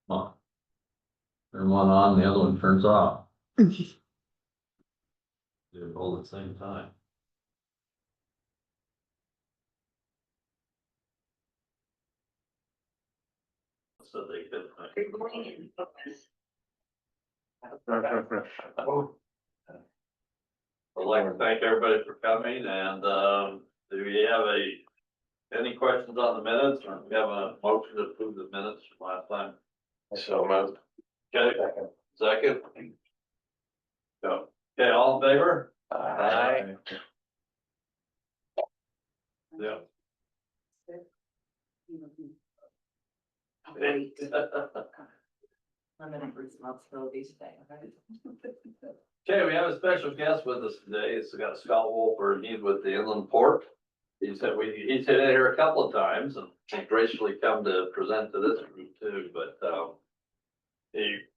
Well, turn one on, the other one turns off. Do it all at the same time. So they could. Good morning. I'd like to thank everybody for coming and, do we have any questions on the minutes or we have a motion to approve the minutes from last time? So moved. Okay, second. Go. Okay, all in favor? Aye. Yeah. Great. Limited responsibilities today. Okay, we have a special guest with us today. It's got Scott Wolford. He's with the Inland Port. He's in here a couple of times and he graciously come to present to this group too, but,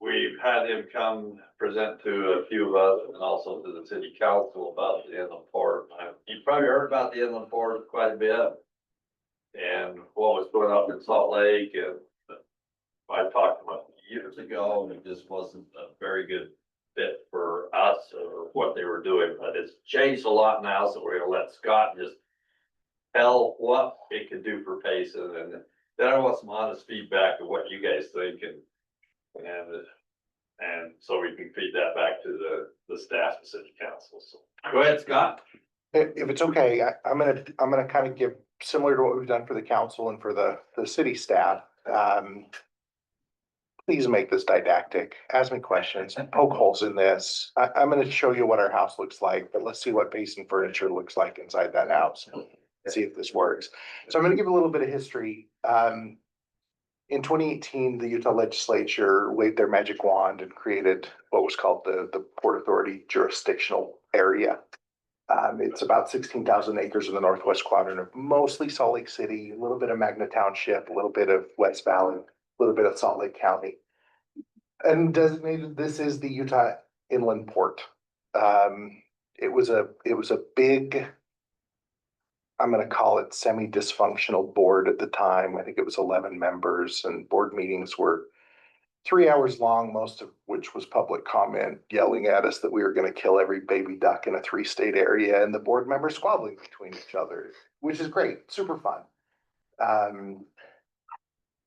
we've had him come present to a few of us and also to the city council about the Inland Port. You've probably heard about the Inland Port quite a bit and what was going on in Salt Lake, and I talked about it years ago and it just wasn't a very good fit for us or what they were doing, but it's changed a lot now, so we're gonna let Scott just tell what it can do for Payson, and then I want some honest feedback of what you guys think, and so we can feed that back to the staff and city council. So go ahead, Scott. If it's okay, I'm gonna kind of give similar to what we've done for the council and for the city staff. Please make this didactic, ask me questions, poke holes in this. I'm gonna show you what our house looks like, but let's see what Payson furniture looks like inside that house. See if this works. So I'm gonna give a little bit of history. In 2018, the Utah legislature waved their magic wand and created what was called the Port Authority jurisdictional area. It's about 16,000 acres in the northwest quadrant of mostly Salt Lake City, a little bit of Magna Township, a little bit of West Valley, a little bit of Salt Lake County. And designated this is the Utah Inland Port. It was a big, I'm gonna call it semi-dysfunctional board at the time. I think it was 11 members and board meetings were 3 hours long, most of which was public comment, yelling at us that we were gonna kill every baby duck in a 3-state area and the board members squabbling between each other, which is great, super fun.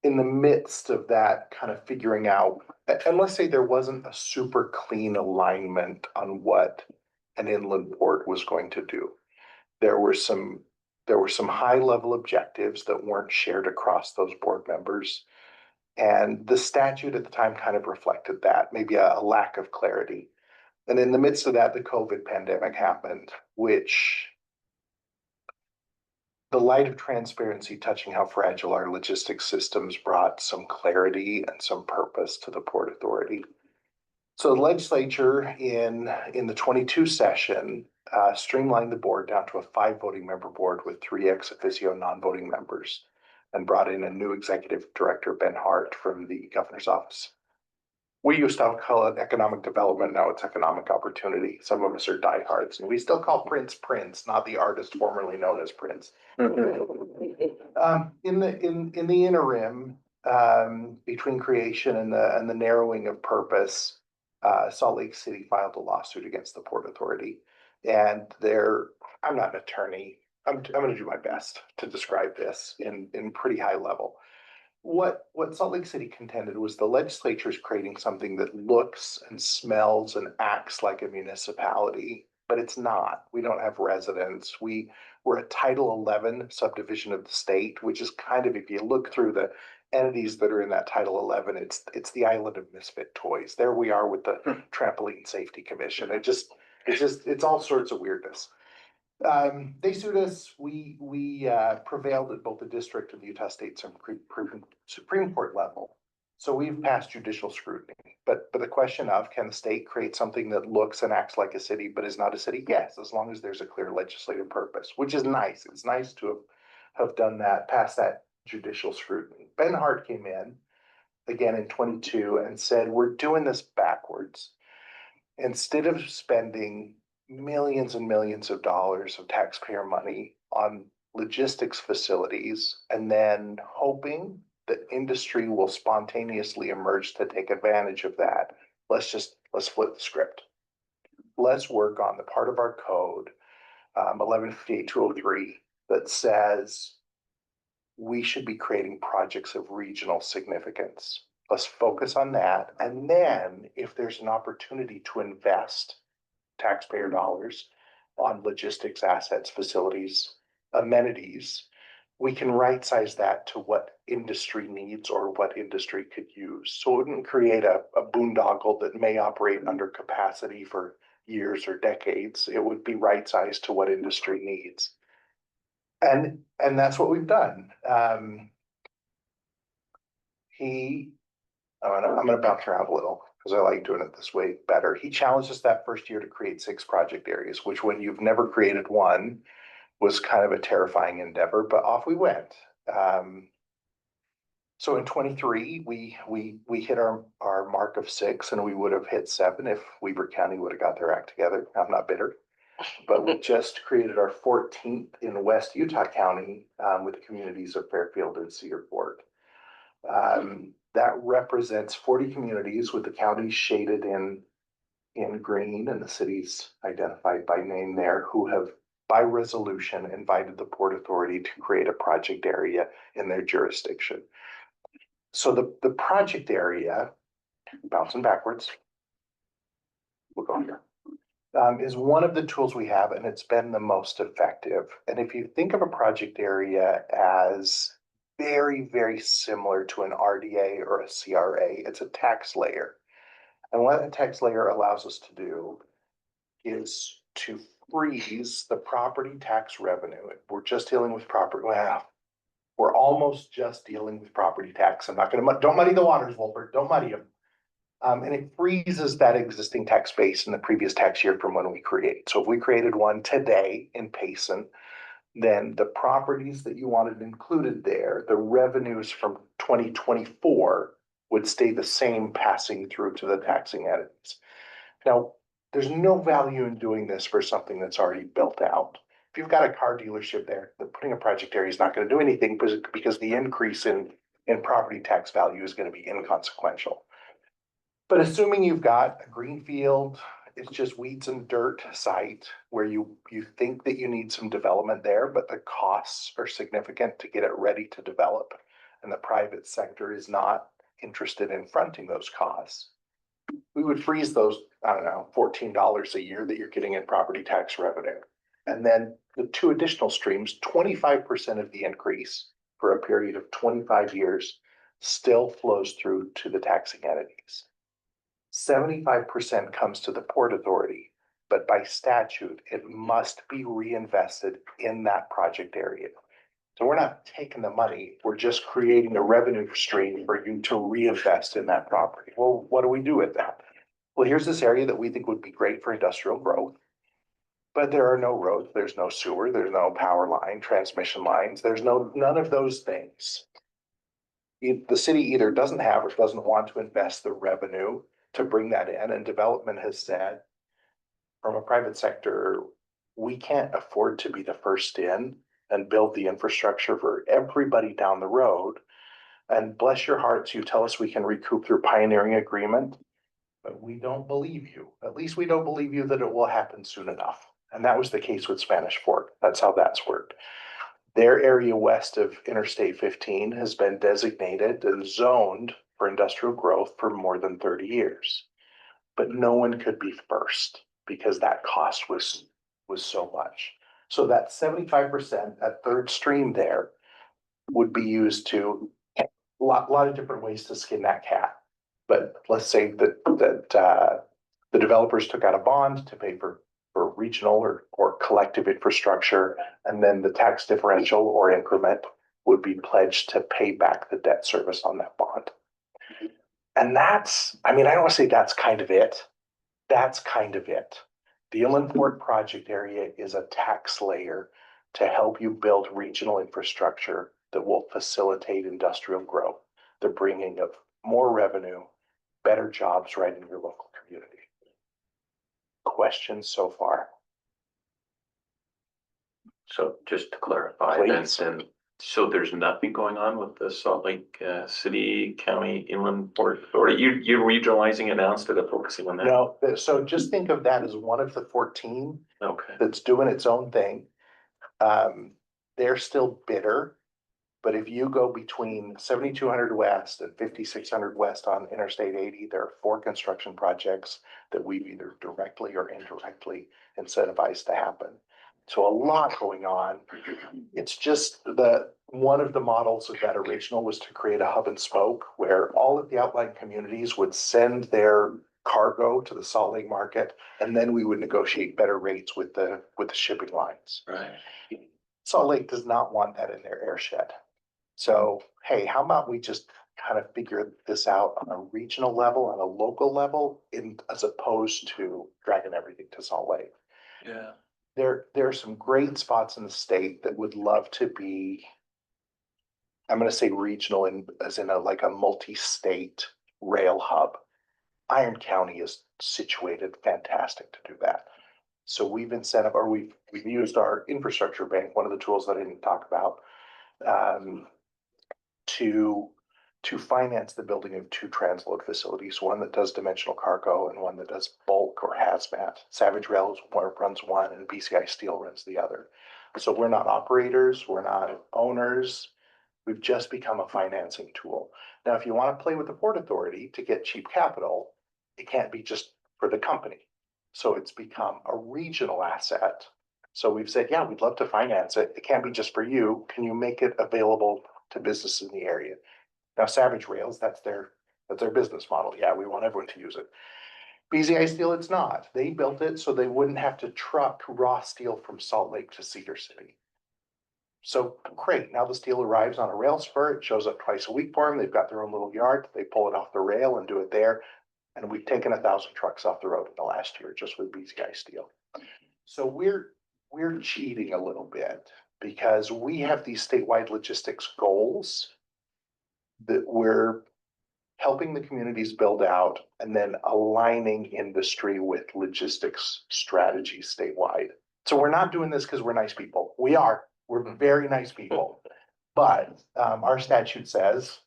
In the midst of that kind of figuring out, and let's say there wasn't a super clean alignment on what an inland port was going to do. There were some high level objectives that weren't shared across those board members. And the statute at the time kind of reflected that, maybe a lack of clarity. And in the midst of that, the COVID pandemic happened, which the light of transparency touching how fragile our logistics systems brought some clarity and some purpose to the Port Authority. So the legislature in the 22 session streamlined the board down to a 5 voting member board with 3 ex officio non-voting members and brought in a new executive director, Ben Hart, from the governor's office. We used to call it economic development. Now it's economic opportunity. Some of us are diehards and we still call Prince, not the artist formerly known as Prince. In the interim, between creation and the narrowing of purpose, Salt Lake City filed a lawsuit against the Port Authority. And I'm not an attorney. I'm going to do my best to describe this in pretty high level. What Salt Lake City contended was the legislature is creating something that looks and smells and acts like a municipality, but it's not. We don't have residents. We're a Title 11 subdivision of the state, which is kind of, if you look through the entities that are in that Title 11, it's the island of misfit toys. There we are with the Trampoline Safety Commission. It's all sorts of weirdness. They sued us. We prevailed at both the district and the Utah State Supreme Court level. So we've passed judicial scrutiny. But the question of, can the state create something that looks and acts like a city but is not a city? Yes, as long as there's a clear legislative purpose, which is nice. It's nice to have done that, passed that judicial scrutiny. Ben Hart came in again in 22 and said, we're doing this backwards. Instead of spending millions and millions of dollars of taxpayer money on logistics facilities and then hoping the industry will spontaneously emerge to take advantage of that. Let's flip the script. Let's work on the part of our code, 1158-203, that says we should be creating projects of regional significance. Let's focus on that. And then if there's an opportunity to invest taxpayer dollars on logistics assets, facilities, amenities, we can right size that to what industry needs or what industry could use. So it wouldn't create a boondoggle that may operate under capacity for years or decades. It would be right sized to what industry needs. And that's what we've done. I'm gonna bounce around a little because I like doing it this way better. He challenged us that first year to create 6 project areas, which when you've never created one was kind of a terrifying endeavor, but off we went. So in 23, we hit our mark of 6, and we would have hit 7 if Weber County would have got their act together. I'm not bitter. But we just created our 14th in West Utah County with the communities of Fairfield and Cedar Fort. That represents 40 communities with the counties shaded in green and the cities identified by name there, who have by resolution invited the Port Authority to create a project area in their jurisdiction. So the project area, bouncing backwards, we'll go here, is one of the tools we have, and it's been the most effective. And if you think of a project area as very, very similar to an RDA or a CRA, it's a tax layer. And what a tax layer allows us to do is to freeze the property tax revenue. We're just dealing with property. Well, we're almost just dealing with property tax. I'm not going to, don't muddy the waters, Wolford, don't muddy them. And it freezes that existing tax base in the previous tax year from when we create. So if we created one today in Payson, then the properties that you wanted included there, the revenues from 2024 would stay the same passing through to the taxing entities. Now, there's no value in doing this for something that's already built out. If you've got a car dealership there, putting a project area is not going to do anything because the increase in property tax value is going to be inconsequential. But assuming you've got a green field, it's just weeds and dirt site where you think that you need some development there, but the costs are significant to get it ready to develop, and the private sector is not interested in fronting those costs, we would freeze those, I don't know, $14 a year that you're getting in property tax revenue. And then the 2 additional streams, 25% of the increase for a period of 25 years still flows through to the taxing entities. 75% comes to the Port Authority, but by statute, it must be reinvested in that project area. So we're not taking the money, we're just creating a revenue stream for you to reinvest in that property. Well, what do we do with that? Well, here's this area that we think would be great for industrial growth, but there are no roads, there's no sewer, there's no power line, transmission lines, there's none of those things. The city either doesn't have or doesn't want to invest the revenue to bring that in, and development has said, from a private sector, we can't afford to be the first in and build the infrastructure for everybody down the road. And bless your hearts, you tell us we can recoup through pioneering agreement, but we don't believe you. At least we don't believe you that it will happen soon enough. And that was the case with Spanish Fork. That's how that's worked. Their area west of Interstate 15 has been designated and zoned for industrial growth for more than 30 years. But no one could be first because that cost was so much. So that 75%, that third stream there, would be used to a lot of different ways to skin that cat. But let's say that the developers took out a bond to pay for regional or collective infrastructure, and then the tax differential or increment would be pledged to pay back the debt service on that bond. And that's, I mean, I don't want to say that's kind of it. That's kind of it. The Inland Port project area is a tax layer to help you build regional infrastructure that will facilitate industrial growth, the bringing of more revenue, better jobs right in your local community. Questions so far? So just to clarify, Please. then So there's nothing going on with the Salt Lake City County Inland Port Authority? You're regionalizing it now instead of focusing on that? No, so just think of that as one of the 14 Okay, that's doing its own thing. They're still bitter. But if you go between 7,200 west and 5,600 west on Interstate 80, there are 4 construction projects that we've either directly or indirectly incentivized to happen. So a lot going on. It's just one of the models of that original was to create a hub and spoke where all of the outlying communities would send their cargo to the Salt Lake market, and then we would negotiate better rates with the shipping lines. right. Salt Lake does not want that in their airshed. So, hey, how about we just kind of figure this out on a regional level, on a local level, as opposed to dragging everything to Salt Lake. Yeah. There are some great spots in the state that would love to be, I'm gonna say regional as in like a multi-state rail hub. Iron County is situated fantastic to do that. So we've used our infrastructure bank, one of the tools that I didn't talk about, to finance the building of 2 transload facilities, one that does dimensional cargo and one that does bulk or hazmat. Savage Rail runs one and BCI Steel runs the other. So we're not operators, we're not owners. We've just become a financing tool. Now, if you want to play with the Port Authority to get cheap capital, it can't be just for the company. So it's become a regional asset. So we've said, yeah, we'd love to finance it. It can't be just for you. Can you make it available to businesses in the area? Now, Savage Rails, that's their business model. Yeah, we want everyone to use it. BZI Steel, it's not. They built it so they wouldn't have to truck raw steel from Salt Lake to Cedar City. So great, now the steel arrives on a rail spur, it shows up twice a week for them, they've got their own little yard, they pull it off the rail and do it there. And we've taken 1,000 trucks off the road in the last year just with BZI Steel. So we're cheating a little bit because we have these statewide logistics goals that we're helping the communities build out and then aligning industry with logistics strategies statewide. So we're not doing this because we're nice people. We're very nice people. But our statute says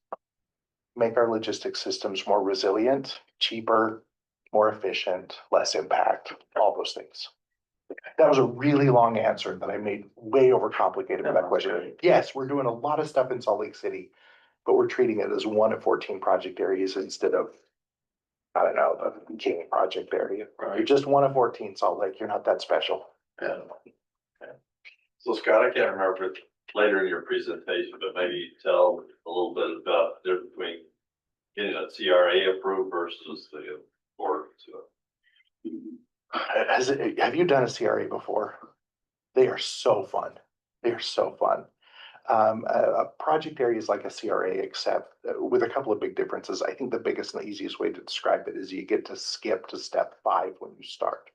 make our logistics systems more resilient, cheaper, more efficient, less impact, all those things. That was a really long answer that I made way overcomplicated with that question. Yes, we're doing a lot of stuff in Salt Lake City, but we're treating it as one of 14 project areas instead of, I don't know, the King project area. You're just one of 14 Salt Lake. You're not that special. Yeah. Okay. So Scott, I can't remember if later in your presentation, but maybe tell a little bit about the difference between getting a CRA approved versus the board. Have you done a CRA before? They are so fun. They are so fun. A project area is like a CRA, except with a couple of big differences. I think the biggest and the easiest way to describe it is you get to skip to step 5 when you start.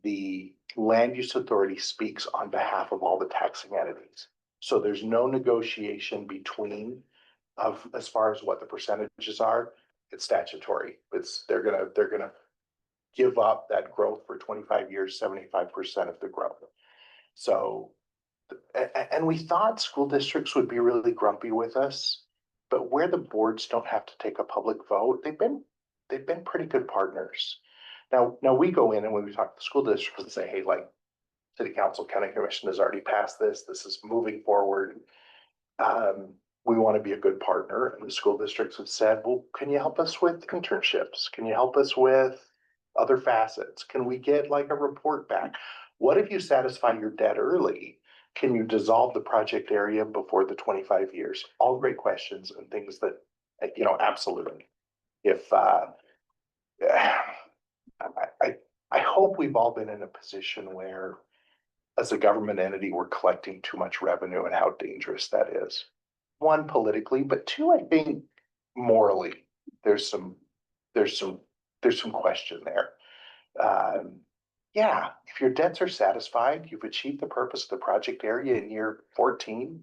The land use authority speaks on behalf of all the taxing entities. So there's no negotiation between as far as what the percentages are. It's statutory. They're gonna give up that growth for 25 years, 75% of the growth. So, and we thought school districts would be really grumpy with us, but where the boards don't have to take a public vote, they've been pretty good partners. Now we go in and when we talk to the school districts and say, hey, like city council, county commission has already passed this is moving forward. We want to be a good partner. And the school districts have said, well, can you help us with internships? Can you help us with other facets? Can we get like a report back? What if you satisfy your debt early? Can you dissolve the project area before the 25 years? All great questions and things that, absolutely. If, I hope we've all been in a position where as a government entity, we're collecting too much revenue and how dangerous that is. One, politically, but two, I think morally, there's some question there. Yeah, if your debts are satisfied, you've achieved the purpose of the project area in year 14,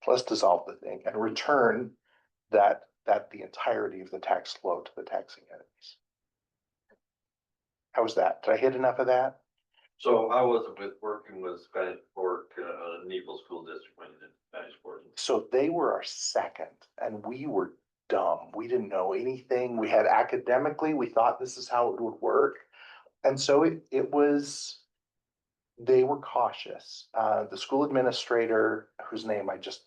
let's dissolve the thing and return that the entirety of the tax flow to the taxing entities. How was that? Did I hit enough of that? So how was it with working with Spanish Fork, Nebo School District when you did Spanish Fork? So they were our second, and we were dumb. We didn't know anything. We had academically, we thought this is how it would work. And so it was, they were cautious. The school administrator, whose name I just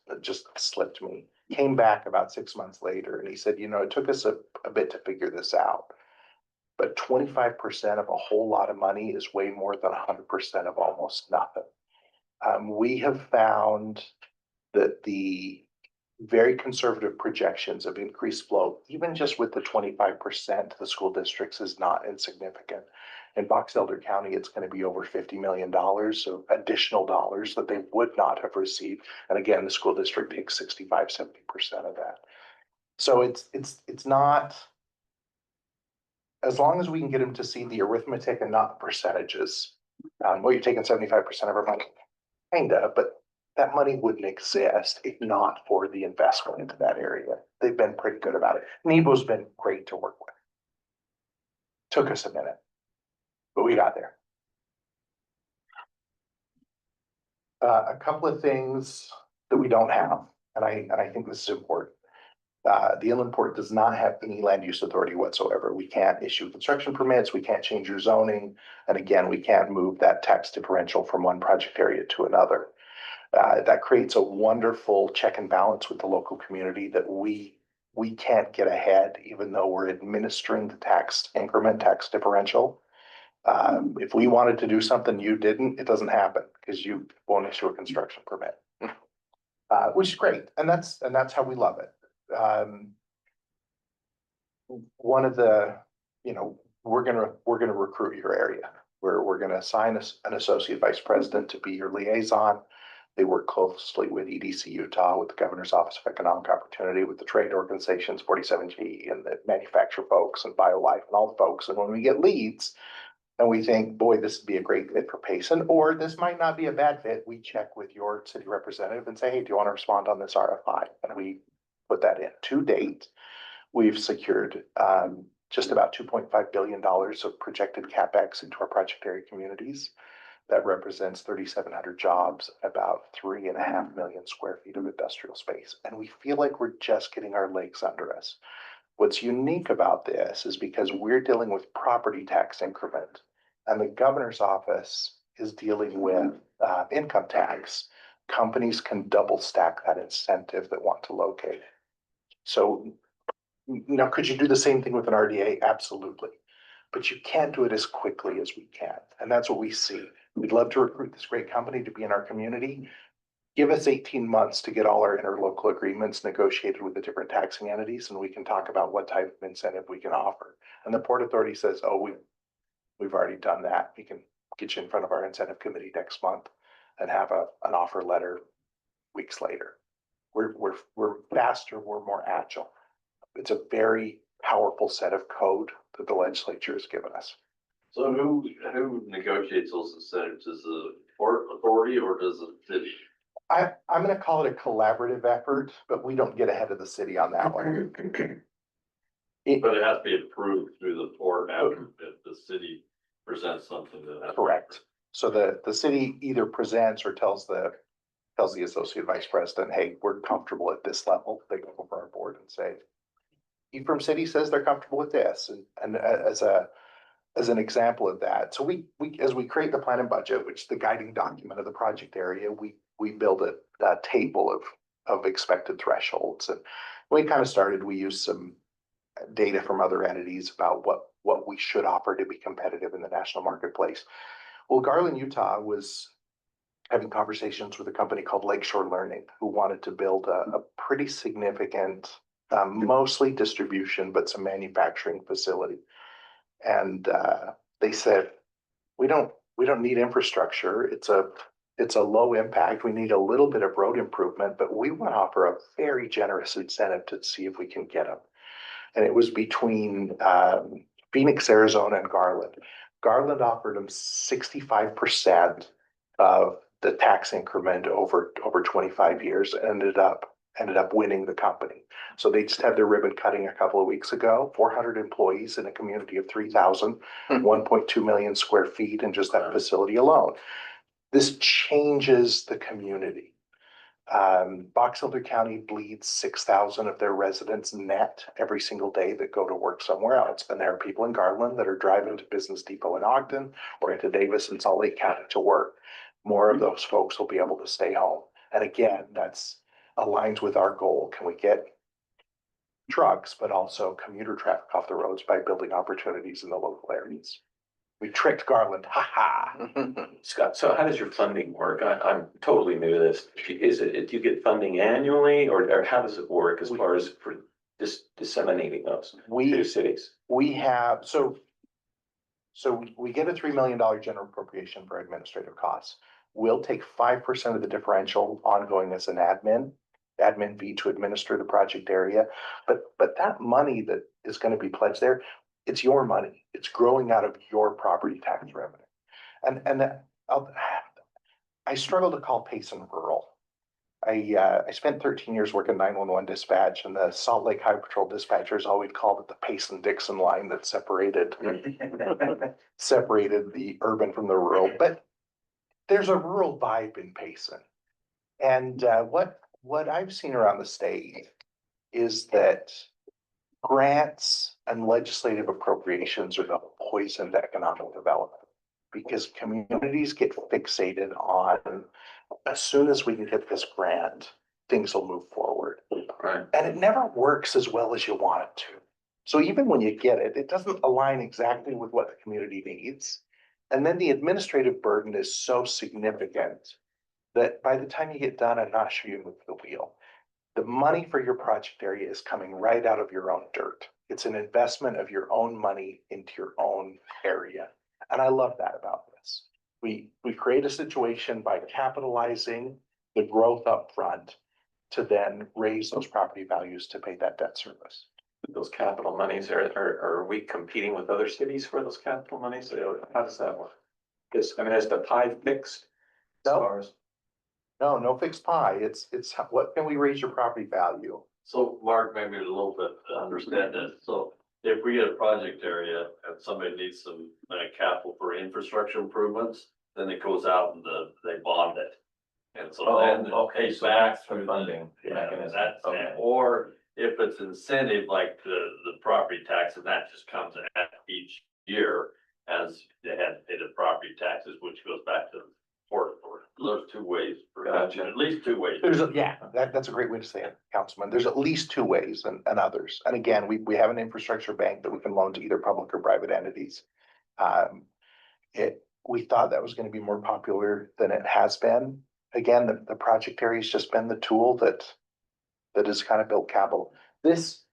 slipped me, came back about 6 months later and he said, it took us a bit to figure this out. But 25% of a whole lot of money is way more than 100% of almost nothing. We have found that the very conservative projections of increased flow, even just with the 25% to the school districts, is not insignificant. In Box Elder County, it's going to be over $50 million of additional dollars that they would not have received. And again, the school district takes 65, 70% of that. So it's not, as long as we can get them to see the arithmetic and not the percentages. Well, you're taking 75% of our money, kinda, but that money wouldn't exist if not for the investment into that area. They've been pretty good about it. Nebo's been great to work with. Took us a minute, but we got there. A couple of things that we don't have, and I think this is important. The inland port does not have any land use authority whatsoever. We can't issue construction permits, we can't change your zoning, and again, we can't move that tax differential from one project area to another. That creates a wonderful check and balance with the local community that we can't get ahead, even though we're administering the tax increment, tax differential. If we wanted to do something you didn't, it doesn't happen because you won't issue a construction permit, which is great, and that's how we love it. One of the, we're gonna recruit your area. We're gonna assign an associate vice president to be your liaison. They work closely with EDC Utah, with the Governor's Office of Economic Opportunity, with the trade organizations, 47G, and the manufacturer folks, and BioLife, and all the folks. And when we get leads, and we think, boy, this would be a great fit for Payson, or this might not be a bad fit, we check with your city representative and say, hey, do you want to respond on this RFI? And we put that in. To date, we've secured just about $2.5 billion of projected CapEx into our project area communities. That represents 3,700 jobs, about 3.5 million square feet of industrial space. And we feel like we're just getting our legs under us. What's unique about this is because we're dealing with property tax increment, and the governor's office is dealing with income tax. Companies can double stack that incentive that want to locate. So now, could you do the same thing with an RDA? Absolutely. But you can't do it as quickly as we can. And that's what we see. We'd love to recruit this great company to be in our community. Give us 18 months to get all our interlocal agreements negotiated with the different taxing entities, and we can talk about what type of incentive we can offer. And the Port Authority says, oh, we've already done that. We can get you in front of our incentive committee next month and have an offer letter weeks later. We're faster, we're more agile. It's a very powerful set of code that the legislature has given us. So who negotiates those incentives? Is the Port Authority or does the city? I'm gonna call it a collaborative effort, but we don't get ahead of the city on that one. But it has to be approved through the port after if the city presents something that has. Correct. So the city either presents or tells the associate vice president, hey, we're comfortable at this level. They go over our board and say, Ephraim City says they're comfortable with this. And as an example of that, so we as we create the plan and budget, which is the guiding document of the project area, we build a table of expected thresholds. And when we kind of started, we used some data from other entities about what we should offer to be competitive in the national marketplace. Well, Garland, Utah was having conversations with a company called Lakeshore Learning, who wanted to build a pretty significant, mostly distribution, but some manufacturing facility. And they said, we don't need infrastructure. It's a low impact. We need a little bit of road improvement, but we want to offer a very generous incentive to see if we can get them. And it was between Phoenix, Arizona, and Garland. Garland offered them 65% of the tax increment over 25 years, ended up ended up winning the company. So they just had their ribbon cutting a couple of weeks ago, 400 employees in a community of 3,000, 1.2 million square feet in just that facility alone. This changes the community. Box Elder County bleeds 6,000 of their residents net every single day that go to work somewhere else. And there are people in Garland that are driving to Business Depot in Ogden or into Davis and Salt Lake County to work. More of those folks will be able to stay home. And again, that's aligns with our goal. Can we get trucks, but also commuter traffic off the roads by building opportunities in the local areas? We tricked Garland, ha ha. Scott, so how does your funding work? I'm totally new to this. Is it, do you get funding annually or how does it work as far as for disseminating those to cities? We have, so we get a $3 million general appropriation for administrative costs. We'll take 5% of the differential ongoing as an admin fee to administer the project area. But that money that is going to be pledged there, it's your money. It's growing out of your property tax revenue. And I struggle to call Payson rural. I spent 13 years working 911 dispatch, and the Salt Lake Highway Patrol dispatchers always called it the Payson-Dixon line that separated the urban from the rural. But there's a rural vibe in Payson. And what I've seen around the state is that grants and legislative appropriations are the poison to economic development, because communities get fixated on, as soon as we can get this grant, things will move forward. Right. And it never works as well as you want it to. So even when you get it, it doesn't align exactly with what the community needs. And then the administrative burden is so significant that by the time you get done, I'm not sure you move the wheel. The money for your project area is coming right out of your own dirt. It's an investment of your own money into your own area. And I love that about this. We create a situation by capitalizing the growth up front to then raise those property values to pay that debt service. Those capital monies, are we competing with other cities for those capital monies? How does that work? Is the pie fixed? As No. far as No fixed pie. It's what can we raise your property value? So Mark, maybe a little bit to understand this. So if we get a project area and somebody needs some capital for infrastructure improvements, then it goes out and they bond it. And so then it pays back through funding. Or if it's incentive like the property tax, and that just comes at each year as they had to pay the property taxes, which goes back to the port authority. There's two ways, Gotcha. at least two ways. That's a great way to say it, Councilman. There's at least two ways and others. And again, we have an infrastructure bank that we can loan to either public or private entities. We thought that was going to be more popular than it has been. Again, the project area has just been the tool that has kind of built capital. This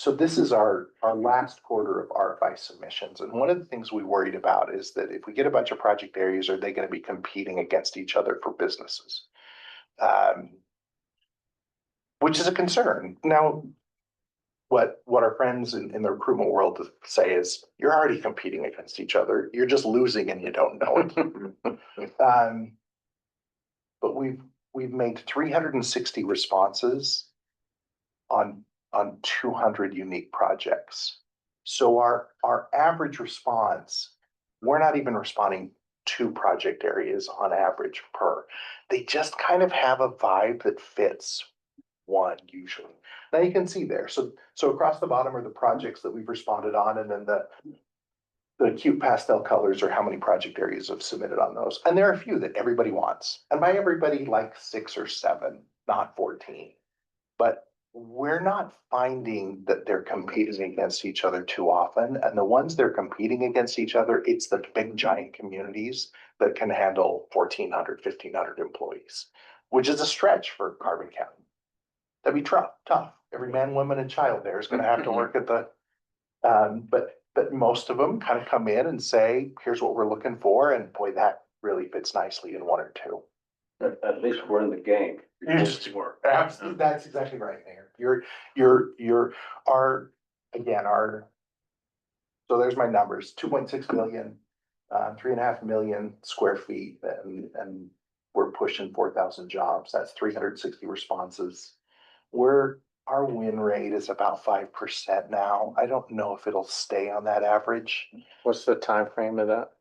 is our last quarter of RFI submissions. And one of the things we worried about is that if we get a bunch of project areas, are they going to be competing against each other for businesses? Which is a concern. Now, what our friends in the recruitment world say is, you're already competing against each other. You're just losing and you don't know it. But we've made 360 responses on 200 unique projects. So our average response, we're not even responding to project areas on average per. They just kind of have a vibe that fits one usually. Now you can see there. So across the bottom are the projects that we've responded on, and then the cute pastel colors are how many project areas have submitted on those. And there are a few that everybody wants. And by everybody, like 6 or 7, not 14. But we're not finding that they're competing against each other too often. And the ones they're competing against each other, it's the big giant communities that can handle 1,400, 1,500 employees, which is a stretch for Carbon County. That'd be tough. Every man, woman, and child there is going to have to work at the, but most of them kind of come in and say, here's what we're looking for. And boy, that really fits nicely in 1 or 2. At least we're in the game. Absolutely, that's exactly right, Mayor. So there's my numbers, 2.6 million, 3.5 million square feet, and we're pushing 4,000 jobs. That's 360 responses. Our win rate is about 5% now. I don't know if it'll stay on that average. What's the time frame of that?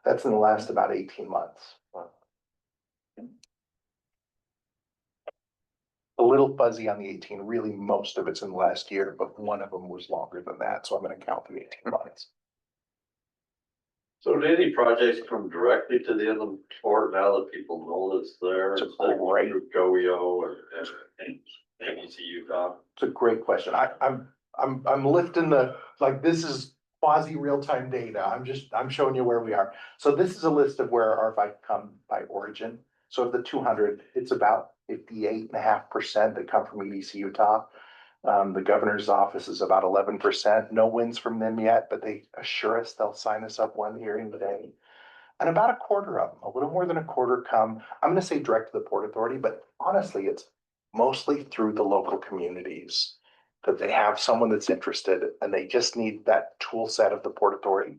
That's in the last about 18 months. A little fuzzy on the 18, really most of it's in the last year, but one of them was longer than that, so I'm gonna count the 18 months. So do any projects come directly to the inland port now that people know it's there? It's a instead of great- through GOEO and ABCU? It's a great question. I'm lifting like, this is quasi real-time data. I'm showing you where we are. So this is a list of where our RFI come by origin. So of the 200, it's about 58.5% that come from EDC Utah. The governor's office is about 11%. No wins from them yet, but they assure us they'll sign us up one hearing today. And about a quarter of them, a little more than a quarter come, I'm gonna say direct to the Port Authority, but honestly, it's mostly through the local communities that they have someone that's interested and they just need that tool set of the Port Authority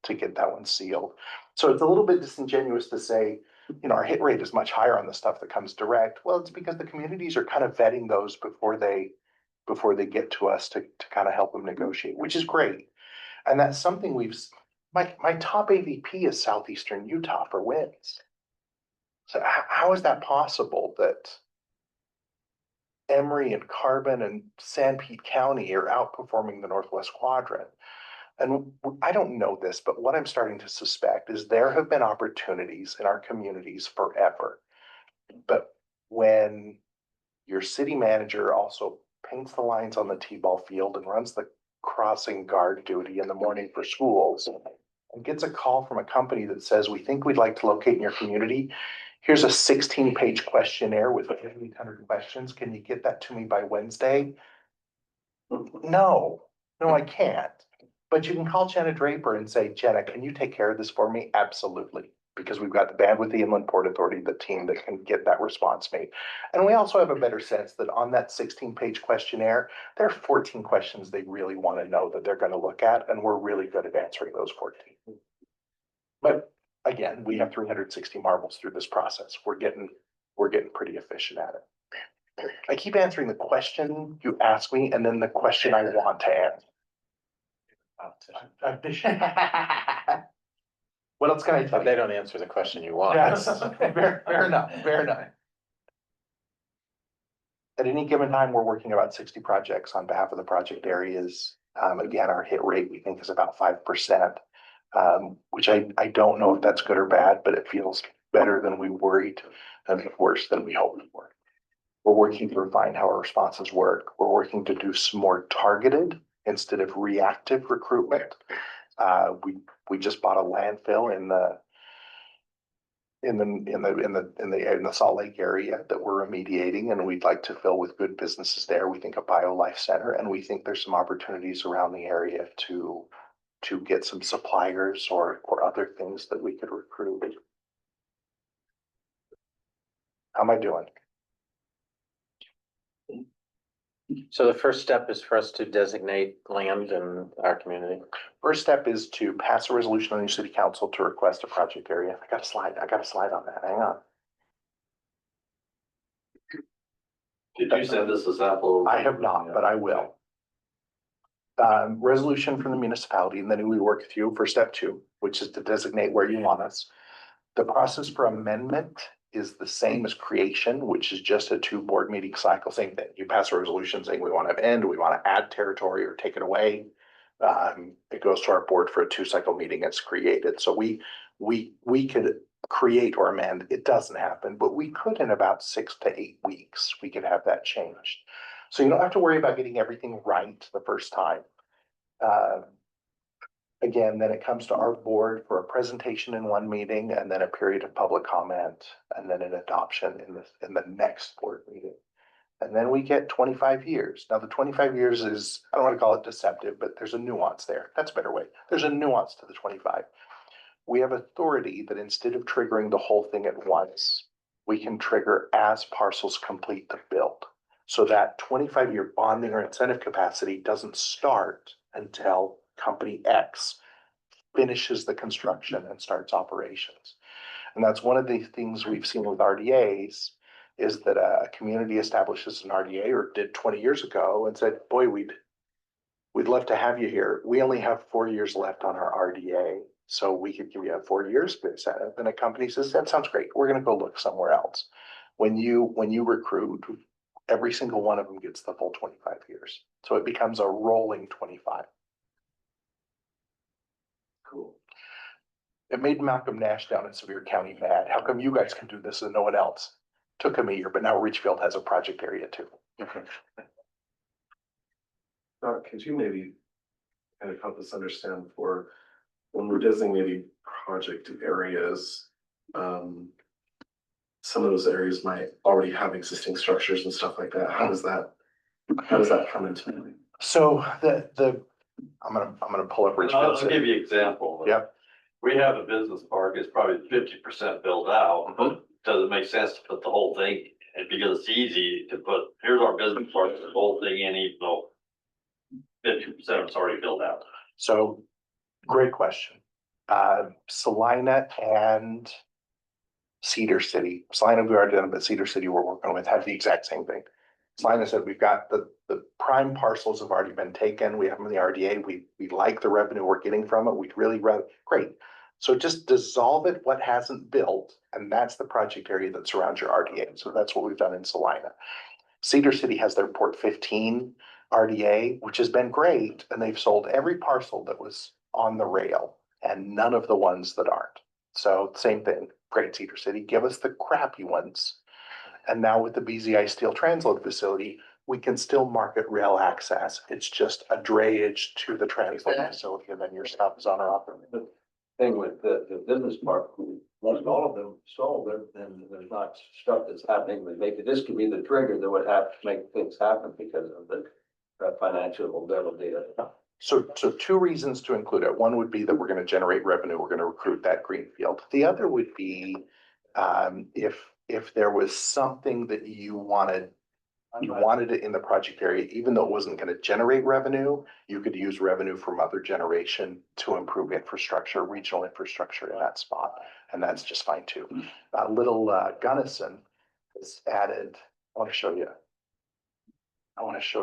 to get that one sealed. So it's a little bit disingenuous to say, you know, our hit rate is much higher on the stuff that comes direct. Well, it's because the communities are kind of vetting those before they get to us to kind of help them negotiate, which is great. And that's something my top AVP is Southeastern Utah for wins. So how is that possible that Emory and Carbon and San Pete County are outperforming the Northwest Quadrant? And I don't know this, but what I'm starting to suspect is there have been opportunities in our communities forever. But when your city manager also paints the lines on the T-ball field and runs the crossing guard duty in the morning for schools and gets a call from a company that says, we think we'd like to locate in your community. Here's a 16-page questionnaire with 800 questions. Can you get that to me by Wednesday? No, I can't. But you can call Jenna Draper and say, Jenna, can you take care of this for me? Absolutely. Because we've got the bandwidth, the Inland Port Authority, the team that can get that response made. And we also have a better sense that on that 16-page questionnaire, there are 14 questions they really want to know that they're going to look at, and we're really good at answering those 14. But again, we have 360 marbles through this process. We're getting pretty efficient at it. I keep answering the question you ask me and then the question I want to answer. What else can I tell But they you? don't answer the question you want. Yes, fair enough. At any given time, we're working about 60 projects on behalf of the project areas. Again, our hit rate, we think, is about 5%, which I don't know if that's good or bad, but it feels better than we worried and worse than we hoped for. We're working to refine how our responses work. We're working to do some more targeted instead of reactive recruitment. We just bought a landfill in the Salt Lake area that we're remediating, and we'd like to fill with good businesses there. We think a BioLife Center, and we think there's some opportunities around the area to get some suppliers or other things that we could recruit. How am I doing? So the first step is for us to designate land in our community. First step is to pass a resolution on your city council to request a project area. I got a slide on that. Hang on. Did you send us a sample? I have not, but I will. Resolution from the municipality, and then we work with you for step 2, which is to designate where you want us. The process for amendment is the same as creation, which is just a 2 board meeting cycle. Same thing. You pass a resolution saying we want to end, we want to add territory or take it away. It goes to our board for a 2 cycle meeting. It's created. So we could create or amend. It doesn't happen, but we could in about 6 to 8 weeks. We could have that changed. So you don't have to worry about getting everything right the first time. Again, then it comes to our board for a presentation in 1 meeting and then a period of public comment and then an adoption in the next board meeting. And then we get 25 years. Now the 25 years is, I don't want to call it deceptive, but there's a nuance there. That's a better way. There's a nuance to the 25. We have authority that instead of triggering the whole thing at once, we can trigger as parcels complete the build. So that 25-year bonding or incentive capacity doesn't start until company X finishes the construction and starts operations. And that's one of the things we've seen with RDAs is that a community establishes an RDA or did 20 years ago and said, boy, we'd love to have you here. We only have 4 years left on our RDA, so we could give you 4 years. Then a company says, that sounds great. We're gonna go look somewhere else. When you recruit, every single one of them gets the full 25 years. So it becomes a rolling 25. Cool. It made Malcolm Nash down in Sevier County mad. How come you guys can do this and no one else? Took him a year, but now Richfield has a project area too. Could you maybe kind of help us understand for when we're designating project areas, some of those areas might already have existing structures and stuff like that. How does that come into play? So I'm gonna pull up I'll Richfield. give you an example. Yep. We have a business park, it's probably 50% built out, but does it make sense to put the whole thing? And because it's easy to put, here's our business park, the whole thing in, even though 50% of it's already built out. So, great question. Salina and Cedar City, Salina we already done, but Cedar City we're working with had the exact same thing. Salina said, we've got the prime parcels have already been taken. We have them in the RDA. We like the revenue we're getting from it. We'd really rather, great. So just dissolve it, what hasn't built, and that's the project area that surrounds your RDA. So that's what we've done in Salina. Cedar City has their Port 15 RDA, which has been great, and they've sold every parcel that was on the rail and none of the ones that aren't. So same thing, great Cedar City, give us the crappy ones. And now with the BZI steel transload facility, we can still market rail access. It's just a drayage to the transload facility and then your stuff is on or off. The thing with the business park, once all of them sold, then there's not stuff that's happening, but maybe this could be the trigger that would have to make things happen because of the financial ability. So two reasons to include it. One would be that we're gonna generate revenue, we're gonna recruit that greenfield. The other would be, if there was something that you wanted it in the project area, even though it wasn't gonna generate revenue, you could use revenue from other generation to improve infrastructure, regional infrastructure in that spot. And that's just fine too. Little Gunnison has added, I wanna show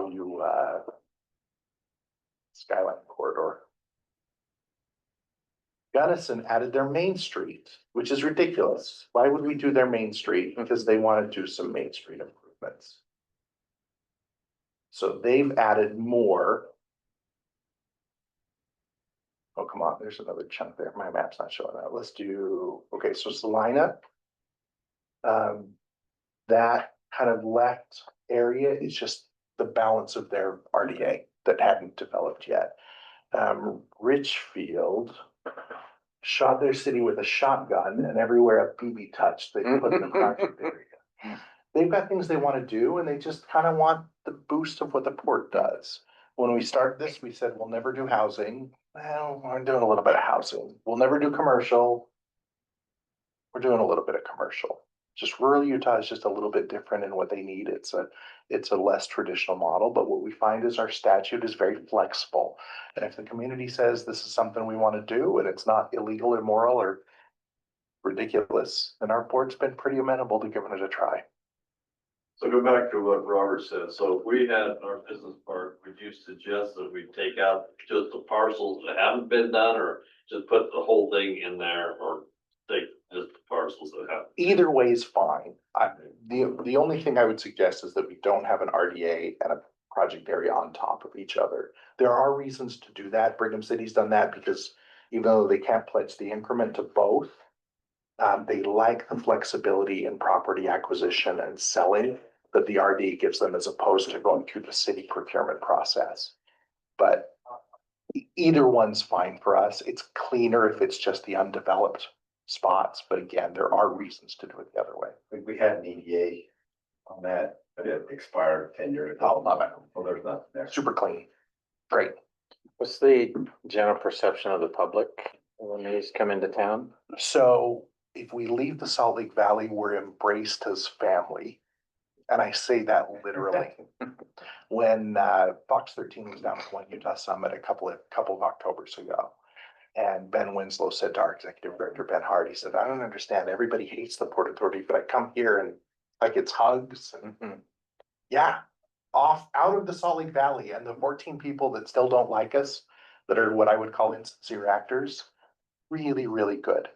you Skyline Corridor. Gunnison added their Main Street, which is ridiculous. Why would we do their Main Street? Because they want to do some Main Street improvements. So they've added more. Oh, come on, there's another chunk there. My map's not showing that. Let's do, okay, so Salina. That kind of left area is just the balance of their RDA that hadn't developed yet. Richfield shot their city with a shotgun and everywhere a BB touched, they put in the project area. They've got things they want to do and they just kind of want the boost of what the port does. When we started this, we said, we'll never do housing. Well, we're doing a little bit of housing. We'll never do commercial. We're doing a little bit of commercial. Just rural Utah is just a little bit different in what they need. It's a less traditional model, but what we find is our statute is very flexible. And if the community says this is something we want to do and it's not illegal, immoral, or ridiculous, then our board's been pretty amenable to giving it a try. So go back to what Robert said. So if we had our business park, would you suggest that we take out just the parcels that haven't been done or just put the whole thing in there or take just the parcels that have? Either way is fine. The only thing I would suggest is that we don't have an RDA and a project area on top of each other. There are reasons to do that. Brigham City's done that because even though they can't pledge the increment to both, they like the flexibility in property acquisition and selling that the RD gives them as opposed to going through the city procurement process. But either one's fine for us. It's cleaner if it's just the undeveloped spots, but again, there are reasons to do it the other way. We had an EDA on that, but it expired 10 years ago. Oh, love it. Well, there's nothing there. Super clean. Great. What's the general perception of the public when these come into town? So if we leave the Salt Lake Valley, we're embraced as family. And I say that literally. When Fox 13 was down at One Utah Summit a couple of Octobers ago, and Ben Winslow said to our executive director, Ben Hart, he said, I don't understand. Everybody hates the Port Authority, but I come here and like it's hugs and yeah, out of the Salt Lake Valley and the 14 people that still don't like us, that are what I would call insincere actors, really, really good.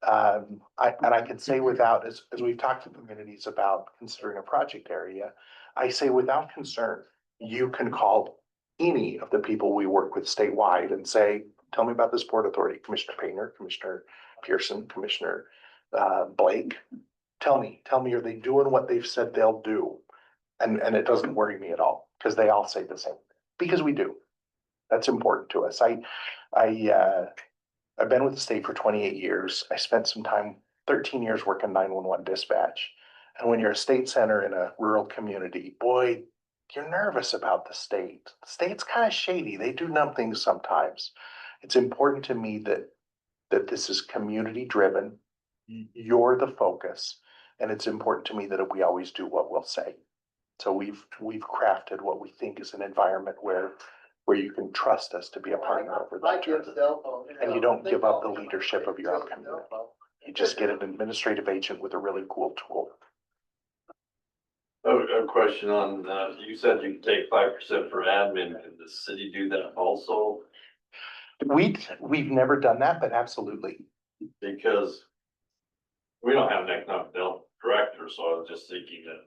I can say without, as we've talked to communities about considering a project area, I say without concern, you can call any of the people we work with statewide and say, tell me about this Port Authority, Commissioner Painter, Commissioner Pearson, Commissioner Blake. Tell me, are they doing what they've said they'll do? And it doesn't worry me at all, because they all say the same, because we do. That's important to us. I've been with the state for 28 years. I spent some time, 13 years working 911 dispatch. And when you're a state center in a rural community, boy, you're nervous about the state. The state's kind of shady. They do dumb things sometimes. It's important to me that this is community driven. You're the focus. And it's important to me that we always do what we'll say. So we've crafted what we think is an environment where you can trust us to be a partner over the journey. And you don't give up the leadership of your own community. You just get an administrative agent with a really cool tool. Oh, a question on, you said you take 5% for admin. Can the city do that also? We've never done that, but absolutely. Because we don't have an economic development director, so I was just thinking that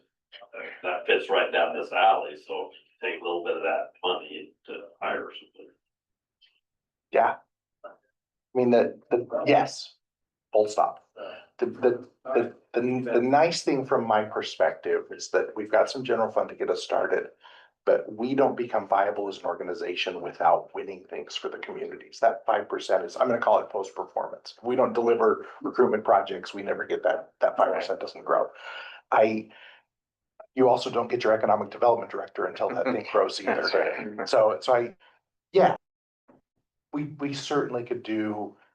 that fits right down this alley, so if you take a little bit of that money to hire somebody. Yeah. I mean, yes, full stop. The nice thing from my perspective is that we've got some general fund to get us started, but we don't become viable as an organization without winning things for the communities. That 5% is, I'm gonna call it post-performance. If we don't deliver recruitment projects, we never get that 5% doesn't grow. You also don't get your economic development director until that thing grows either. So yeah, we certainly could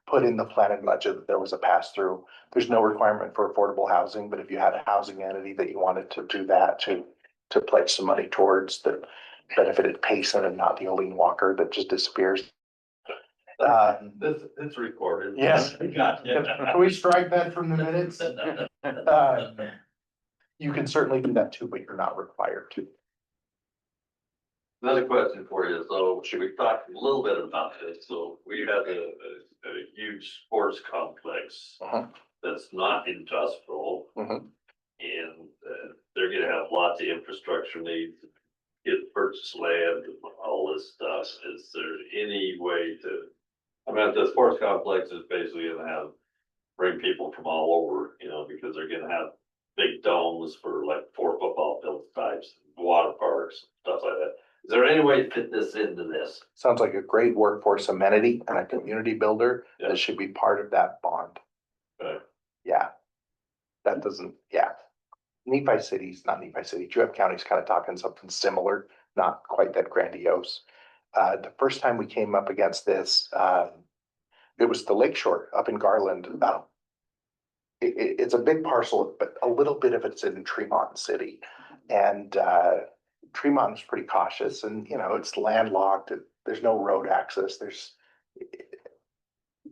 put in the planning budget that there was a pass through. There's no requirement for affordable housing, but if you had a housing entity that you wanted to do that, to pledge some money towards that benefited Payson and not the Olene Walker that just disappears. It's recorded. Yes. Gotcha. Can we strike that from the minutes? You can certainly do that too, but you're not required to. Another question for you, so should we talk a little bit about this? So we have a huge sports complex that's not industrial. And they're gonna have lots of infrastructure needs, get purchase land and all this stuff. Is there any way to, I mean, the sports complex is basically gonna bring people from all over, because they're gonna have big domes for like 4 football field types, water parks, stuff like that. Is there any way to fit this into this? Sounds like a great workforce amenity and a community builder that should be part of that bond. Okay. Yeah. That doesn't, yeah. Nephi City's not Nephi City. Juab County's kind of talking something similar, not quite that grandiose. The first time we came up against this, it was the Lakeshore up in Garland. It's a big parcel, but a little bit of it's in Tremont City. And Tremont was pretty cautious and, it's landlocked. There's no road access.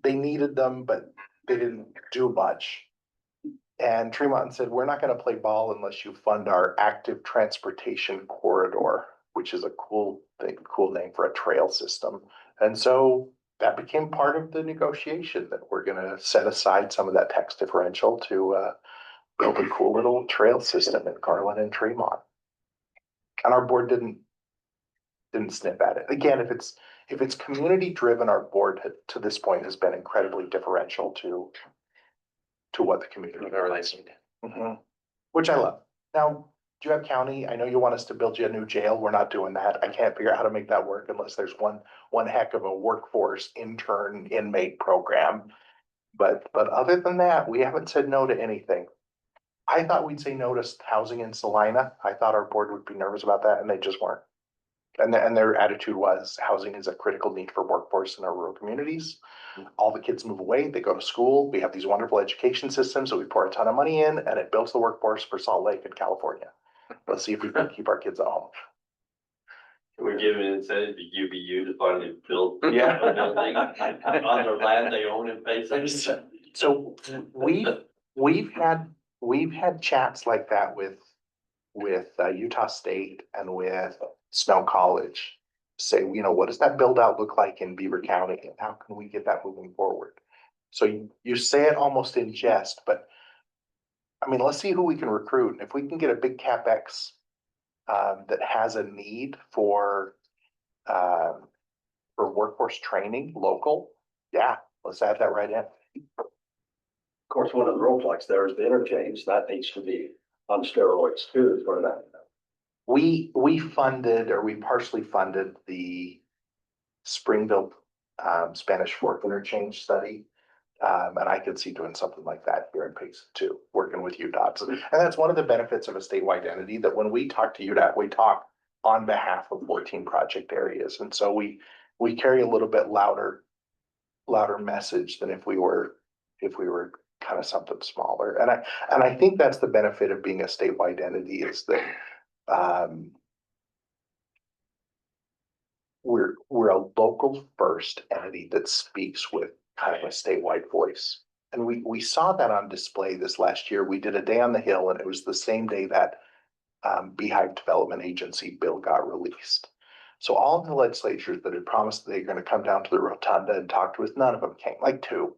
They needed them, but they didn't do much. And Tremont said, we're not going to play ball unless you fund our active transportation corridor, which is a cool name for a trail system. And so that became part of the negotiation, that we're going to set aside some of that tax differential to build a cool little trail system in Garland and Tremont. And our board didn't sniff at it. Again, if it's community driven, our board to this point has been incredibly differential to what the community Whatever they need. Which I love. Now, Juab County, I know you want us to build you a new jail. We're not doing that. I can't figure out how to make that work unless there's one heck of a workforce intern inmate program. But other than that, we haven't said no to anything. I thought we'd say no to housing in Salina. I thought our board would be nervous about that, and they just weren't. And their attitude was housing is a critical need for workforce in our rural communities. All the kids move away, they go to school. We have these wonderful education systems that we pour a ton of money in, and it builds the workforce for Salt Lake and California. Let's see if we can keep our kids at home. Can we give an incentive to UVU to finally build a Yeah. building on their land they own in Payson? So we've had we've had chats like that with Utah State and with Snow College. Say, you know, what does that build out look like in Beaver County and how can we get that moving forward? So you say it almost in jest, but I mean, let's see who we can recruit. And if we can get a big CapEx that has a need um, for workforce training local, yeah, let's add that right in. Of course, one of the roadblocks there is the interchange. That needs to be on steroids too, is where that. We funded, or we partially funded the Springville Spanish Fork interchange study. And I could see doing something like that here in Payson too, working with UDOT. And that's one of the benefits of a statewide entity, that when we talk to UDOT, we talk on behalf of 14 project areas. And so we carry a little bit louder message than if we were kind of something smaller. And I think that's the benefit of being a statewide entity, is that we're a local first entity that speaks with kind of a statewide voice. And we saw that on display this last year. We did a day on the Hill, and it was the same day that Beehive Development Agency bill got released. So all of the legislatures that had promised they're going to come down to the rotunda and talk to us, none of them came, like two.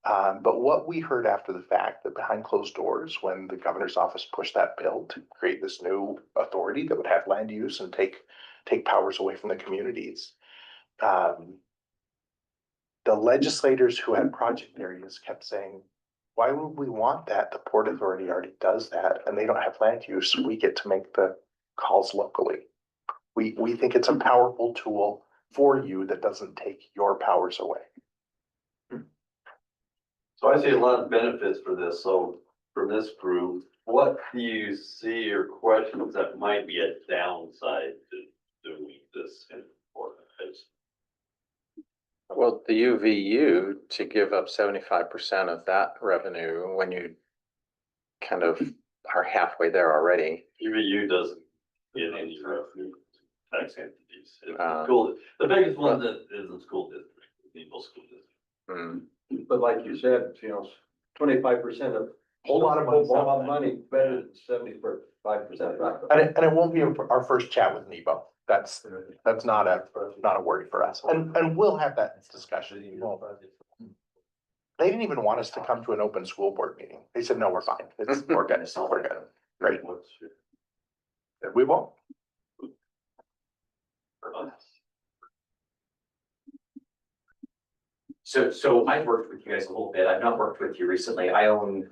But what we heard after the fact, that behind closed doors, when the governor's office pushed that bill to create this new authority that would have land use and take powers away from the communities, the legislators who had project areas kept saying, why would we want that? The Port Authority already does that, and they don't have land use. We get to make the calls locally. We think it's a powerful tool for you that doesn't take your powers away. So I see a lot of benefits for this. So from this group, what do you see or questions that might be a downside to doing this in organization? Well, the UVU, to give up 75% of that revenue when you kind of are halfway there already. UVU doesn't get any revenue tax entities. It's Uh, School, the biggest one that is the school district, the Eagle School District. mm, But like you said, 25% of. Whole lot of money. Whole lot of money, better than 75%. And it won't be our first chat with Nebo. That's not a worry for us. And we'll have that discussion. They didn't even want us to come to an open school board meeting. They said, no, we're fine. We're good. Great. We won't. So I've worked with you guys a little bit. I've not worked with you recently. I own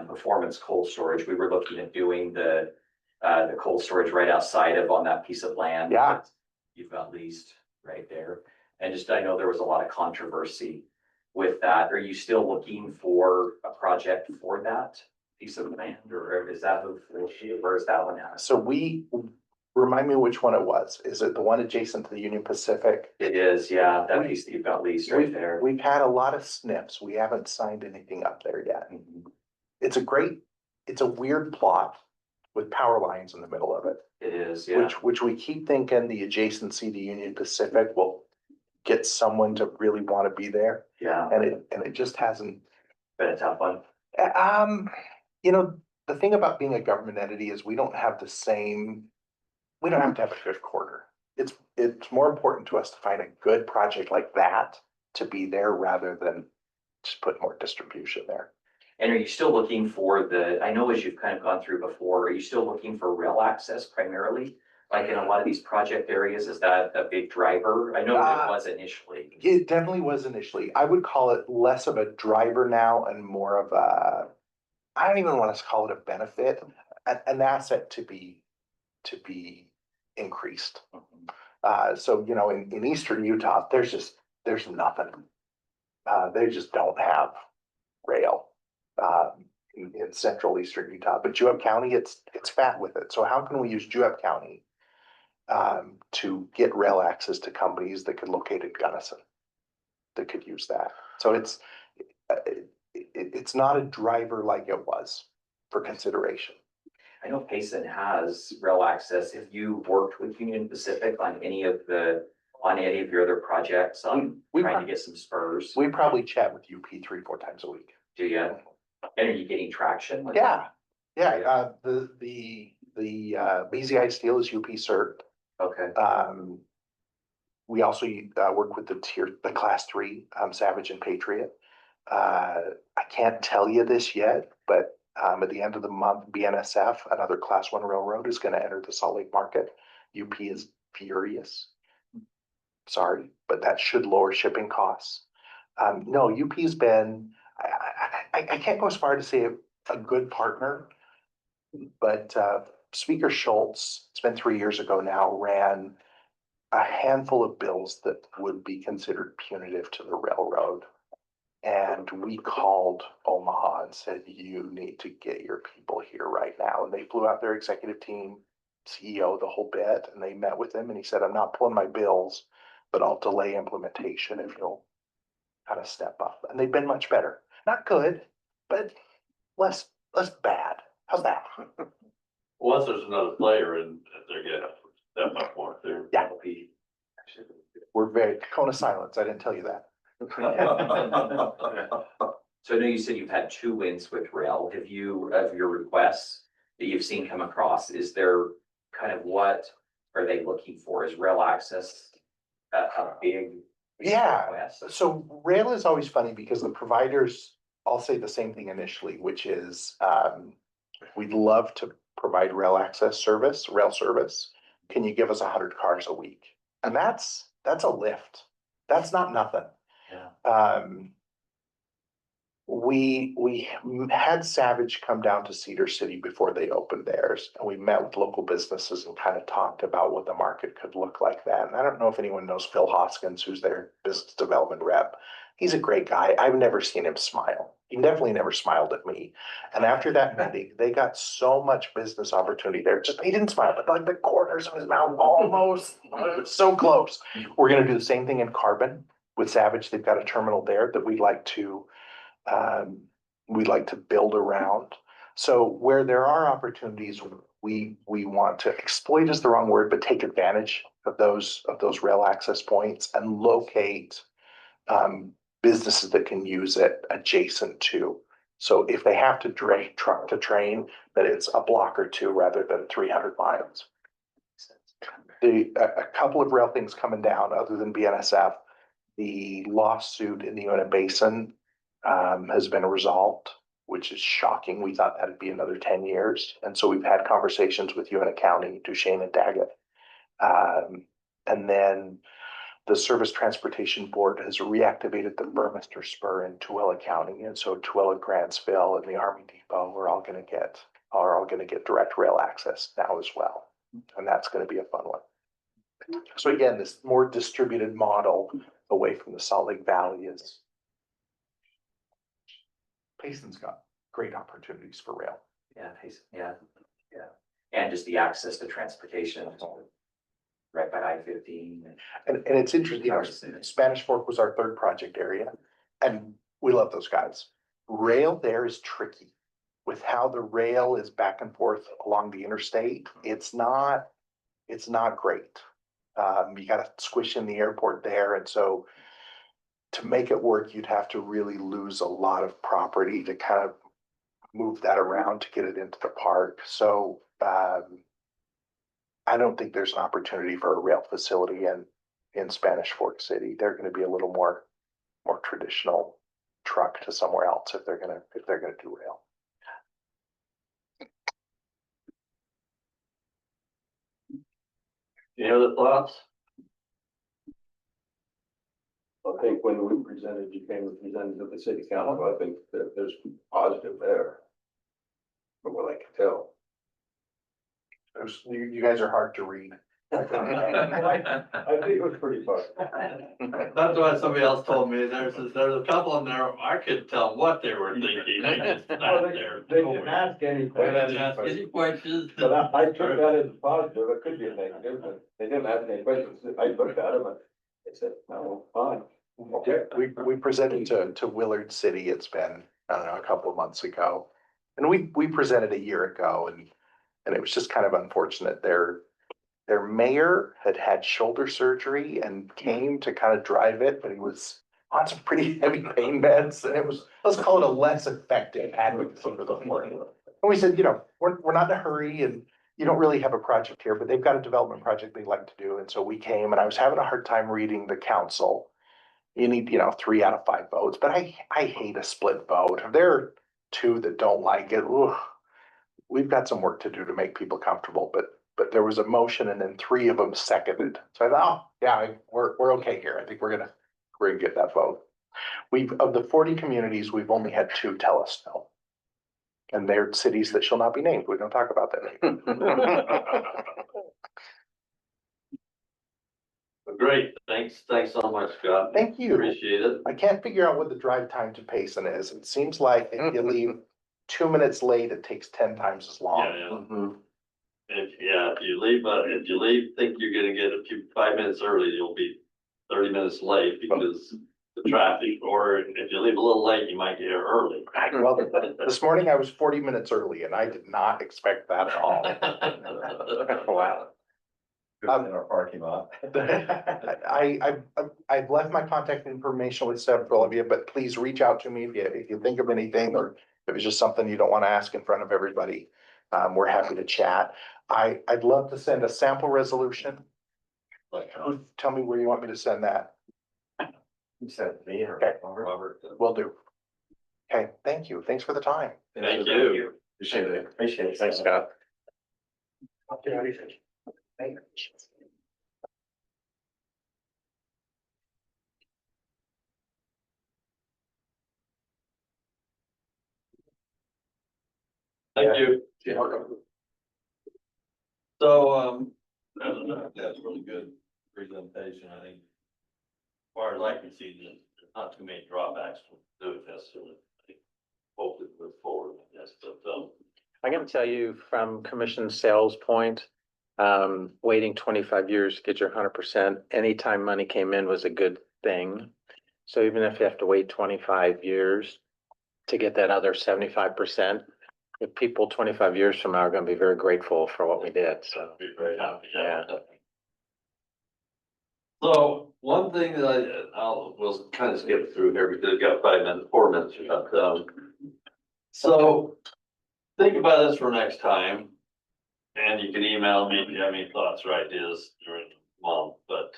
Performance Cold Storage. We were looking at doing the cold storage right outside of on that piece of land. Yeah. that You've got leased right there. And just, I know there was a lot of controversy with that. Are you still looking for a project for that piece of land, or is that, where's that one at? So remind me which one it was. Is it the one adjacent to the Union Pacific? It is, yeah, that piece that you've got leased right there. We've had a lot of sniffs. We haven't signed anything up there yet. It's a weird plot with power lines in the middle of it. It is, yeah. Which we keep thinking the adjacency to Union Pacific will get someone to really want to be there. Yeah, And it just hasn't. been a tough one. The thing about being a government entity is we don't have to have a good quarter. It's more important to us to find a good project like that to be there rather than just put more distribution there. And are you still looking for I know as you've kind of gone through before, are you still looking for rail access primarily? Like in a lot of these project areas, is that a big driver? I know it was initially. It definitely was initially. I would call it less of a driver now and more of I don't even want to call it a benefit, an asset to be increased. So, in eastern Utah, there's nothing. They just don't have rail in central eastern Utah, but Juab County, it's fat with it. So how can we use Juab County to get rail access to companies that could locate in Gunnison that could use that? So it's not a driver like it was for consideration. I know Payson has rail access. If you worked with Union Pacific on any of your other projects on trying to get some spurs, We probably chat with UP 3-4 times a week. do you? And are you getting traction? Yeah, Yeah, the BZI Steel is UP cert. Okay, We also work with the class 3, Savage and Patriot. I can't tell you this yet, but at the end of the month, BNSF, another class 1 railroad, is going to enter the Salt Lake market. UP is furious. Sorry, but that should lower shipping costs. No, UP's been, I can't go as far to say a good partner, but Speaker Schultz, it's been 3 years ago now, ran a handful of bills that would be considered punitive to the railroad. And we called Omaha and said, you need to get your people here right now. And they flew out their executive team, CEO, the whole bit, and they met with him and he said, I'm not pulling my bills, but I'll delay implementation if you'll kind of step up. And they've been much better. Not good, but less bad. How's that? Once there's another player and they're getting that much more too. Yeah. We're very, cone of silence. I didn't tell you that. so I know you said you've had 2 wins with rail. Have you, of your requests that you've seen come across, is there kind of what are they looking for? Is rail access a big Yeah. request? So rail is always funny because the providers all say the same thing initially, which is we'd love to provide rail service. Can you give us 100 cars a week? And that's a lift. That's not nothing. Yeah. We had Savage come down to Cedar City before they opened theirs, and we met with local businesses and kind of talked about what the market could look like then. And I don't know if anyone knows Phil Hoskins, who's their business development rep. He's a great guy. I've never seen him smile. He definitely never smiled at me. And after that meeting, they got so much business opportunity there. Just he didn't smile, but like the corners of his mouth almost so close. We're going to do the same thing in Carbon with Savage. They've got a terminal there that we'd like to build around. So where there are opportunities, we want to exploit is the wrong word, but take advantage of those rail access points and locate businesses that can use it adjacent to. So if they have to truck to train, that it's a block or 2 rather than 300 miles. A couple of rail things coming down other than BNSF. The lawsuit in the Uinta Basin has been resolved, which is shocking. We thought that'd be another 10 years. And so we've had conversations with Uinta County, Duchesne and Daggett. And then the Service Transportation Board has reactivated the Burmester Spur in Tooele County. And so Tooele, Grantsville and the Army Depot are all going to get direct rail access now as well. And that's going to be a fun one. So again, this more distributed model away from the Salt Lake Valley is Payson's got great opportunities for rail. Yeah, yeah. And just the access to transportation right by I-15. And it's interesting, you know, Spanish Fork was our 3rd project area, and we love those guys. Rail there is tricky with how the rail is back and forth along the interstate. It's not great. You got to squish in the airport there, and so to make it work, you'd have to really lose a lot of property to kind of move that around to get it into the park. So I don't think there's an opportunity for a rail facility in Spanish Fork City. They're going to be a little more traditional truck to somewhere else if they're going to do rail. Any other thoughts? I think when we presented, you came and presented to the city council, I think that there's positive there. From what I can tell. You guys are hard to read. I think it was pretty positive. That's why somebody else told me, there's a couple in there, I couldn't tell what they were thinking. They just sat there. They didn't ask any They didn't ask questions. any questions. But I took that as positive, it could be a negative, but they didn't ask any questions, I looked at them and they said, no, fine. Okay. We presented to Willard City. It's been, I don't know, a couple of months ago. And we presented a year ago and it was just kind of unfortunate. Their mayor had shoulder surgery and came to kind of drive it, but he was on some pretty heavy pain meds. And it was, let's call it a less effective advocacy for the board. And we said, we're not in a hurry and you don't really have a project here, but they've got a development project they'd like to do. And so we came and I was having a hard time reading the council. You need, 3 out of 5 votes, but I hate a split vote. If there are 2 that don't like it, we've got some work to do to make people comfortable, but there was a motion and then 3 of them seconded. So I thought, oh, yeah, we're okay here. I think we're gonna get that vote. Of the 40 communities, we've only had 2 tell us no. And they're cities that shall not be named. We don't talk about that. Great, thanks so much, Scott. Thank you. Appreciate it. I can't figure out what the drive time to Payson is. It seems like if you leave 2 minutes late, it takes 10 times as long. Yeah. If you leave, think you're gonna get 5 minutes early, you'll be 30 minutes late because the traffic, or if you leave a little late, you might get here early. Well, this morning I was 40 minutes early and I did not expect that at all. Wow. In our parking lot. I've left my contact information with several of you, but please reach out to me if you think of anything, or if it's just something you don't want to ask in front of everybody. We're happy to chat. I'd love to send a sample resolution. Tell me where you want me to send that. You said me or Okay. Robert? Will do. Okay, thank you. Thanks for the time. Thank you. Appreciate it. Appreciate it. Thanks, Scott. Thank you. So, that's really good presentation, I think. As far as I can see, there's not too many drawbacks to doing this, so I think hopefully move forward with this, but, I can tell you from commission sales point, waiting 25 years to get your 100%, anytime money came in was a good thing. So even if you have to wait 25 years to get that other 75%, the people 25 years from now are going to be very grateful for what we did. So, I'd be very happy. Yeah. So one thing that we'll kind of skip through here because we've got 4 minutes shut down. So think about this for next time. And you can email me if you have any thoughts or ideas during the month, but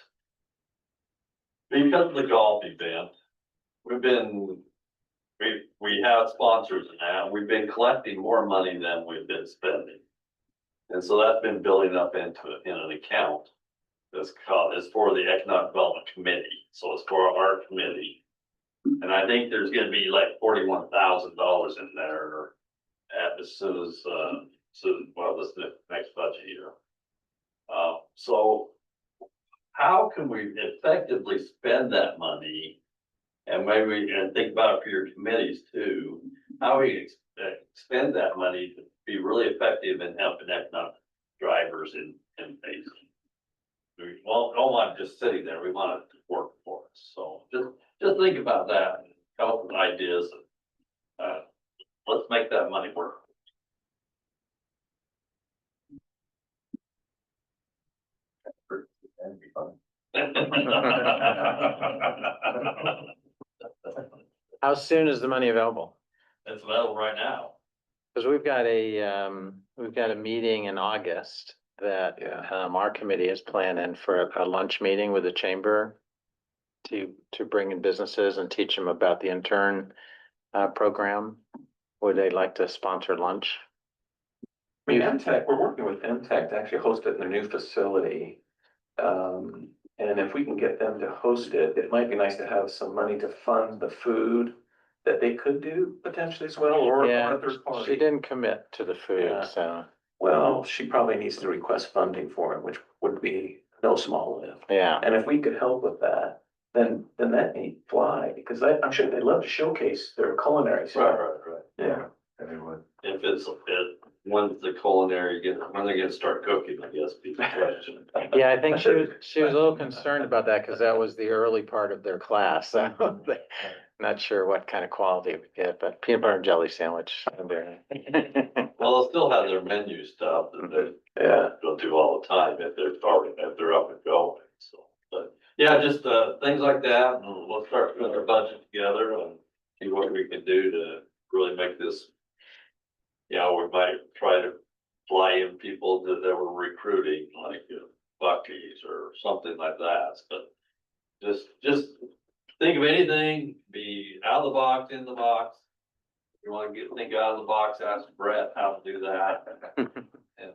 because of the golf event, we have sponsors now. We've been collecting more money than we've been spending. And so that's been building up in an account that's for the Economic Development Committee. So it's for our committee. And I think there's gonna be like $41,000 in there as soon as this next budget year. So how can we effectively spend that money? And think about it for your committees too, how we spend that money to be really effective in helping economic drivers in Payson. We don't want it just sitting there, we want it to work for us, so just think about that, and come up with ideas, let's make that money work. That'd be fun. how soon is the money available? It's available right now. Because we've got a meeting in August that our committee is planning for a lunch meeting with the chamber to bring in businesses and teach them about the intern program. Would they like to sponsor lunch? I mean, MTech, we're working with MTech to actually host it in their new facility. And if we can get them to host it, it might be nice to have some money to fund the food that they could do potentially as well, or Yeah, a third party. she didn't commit to the food, Yeah. so, Well, she probably needs to request funding for it, which would be no small lift. yeah. And if we could help with that, then that may fly, because I'm sure they'd love to showcase their culinary stuff. Right. Yeah. Everyone. If when's the culinary, when they're gonna start cooking, I guess, be the question. Yeah, I think she was a little concerned about that because that was the early part of their class. So not sure what kind of quality we get, but peanut butter and jelly sandwich. Well, they'll still have their menu stuff that they'll do all the time if they're up and going, so. But, yeah, just, things like that, and we'll start putting our budget together and see what we can do to really make this you know, we might try to fly in people that were recruiting, like Bucky's or something like that, but just think of anything, be out of the box, in the box. If you wanna think out of the box, ask Brett how to do that. And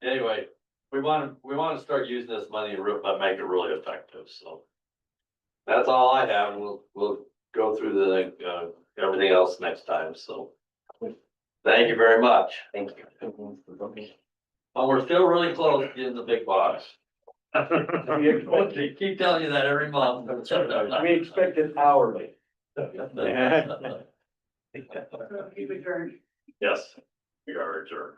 anyway, we wanna start using this money and make it really effective, so. That's all I have, we'll go through the, everything else next time, so. Thank you very much. Thank you. And we're still really close to getting the big box. We keep telling you that every month. We expect it hourly. Yes, we are adjourned.